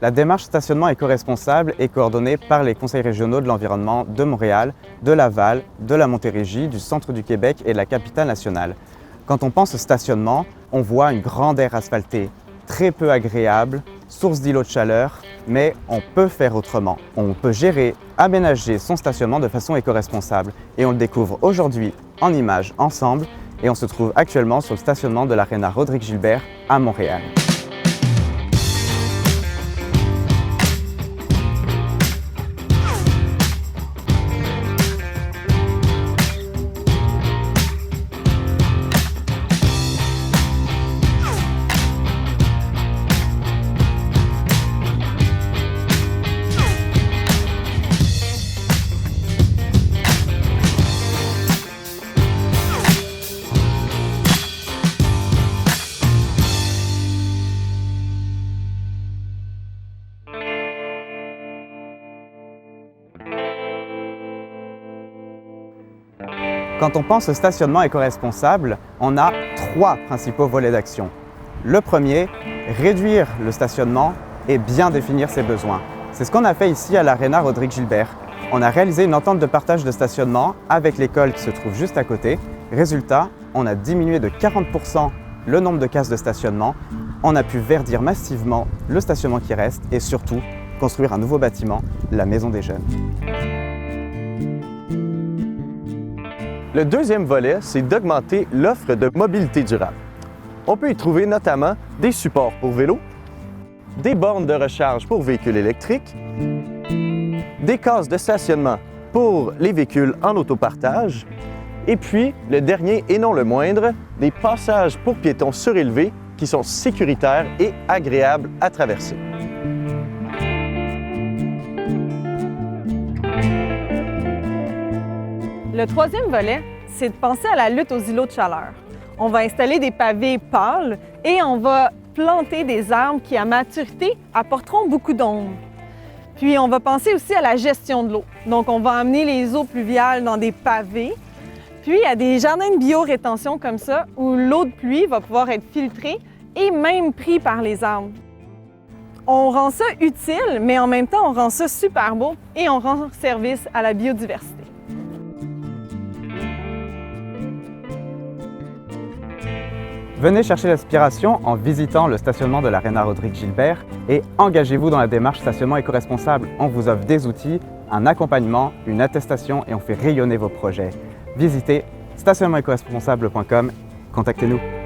La démarche stationnement éco-responsable est coordonnée par les conseils régionaux de l'environnement de Montréal, de Laval, de la Montérégie, du centre du Québec et de la capitale nationale. Quand on pense au stationnement, on voit une grande aire asphaltée, très peu agréable, source d'îlots de chaleur, mais on peut faire autrement. On peut gérer, aménager son stationnement de façon éco-responsable et on le découvre aujourd'hui en images ensemble et on se trouve actuellement sur le stationnement de l'Aréna Rodrigue-Gilbert à Montréal. Quand on pense au stationnement éco-responsable, on a 3 principaux volets d'action. Le premier, réduire le stationnement et bien définir ses besoins. C'est ce qu'on a fait ici à l'Aréna Rodrigue-Gilbert. On a réalisé une entente de partage de stationnement avec l'école qui se trouve juste à côté. Résultat, on a diminué de 40% le nombre de cases de stationnement. On a pu verdir massivement le stationnement qui reste et surtout construire un nouveau bâtiment, la Maison des Jeunes. Le deuxième volet, c'est d'augmenter l'offre de mobilité durable. On peut y trouver notamment des supports pour vélos, des bornes de recharge pour véhicules électriques, des cases de stationnement pour les véhicules en autopartage, et puis, le dernier et non le moindre, des passages pour piétons surélevés qui sont sécuritaires et agréables à traverser. Le troisième volet, c'est de penser à la lutte aux îlots de chaleur. On va installer des pavés pâles et on va planter des arbres qui, à maturité, apporteront beaucoup d'ombre. Puis, on va penser aussi à la gestion de l'eau. Donc, on va amener les eaux pluviales dans des pavés. Puis, il y a des jardins de biorétention comme ça où l'eau de pluie va pouvoir être filtrée et même prise par les arbres. On rend ça utile, mais en même temps, on rend ça super beau et on rend service à la biodiversité. Venez chercher l'inspiration en visitant le stationnement de l'Aréna Rodrigue-Gilbert et engagez-vous dans la démarche stationnement éco-responsable. On vous offre des outils, un accompagnement, une attestation et on fait rayonner vos projets. Visitez stationnementécoresponsable.com, contactez-nous.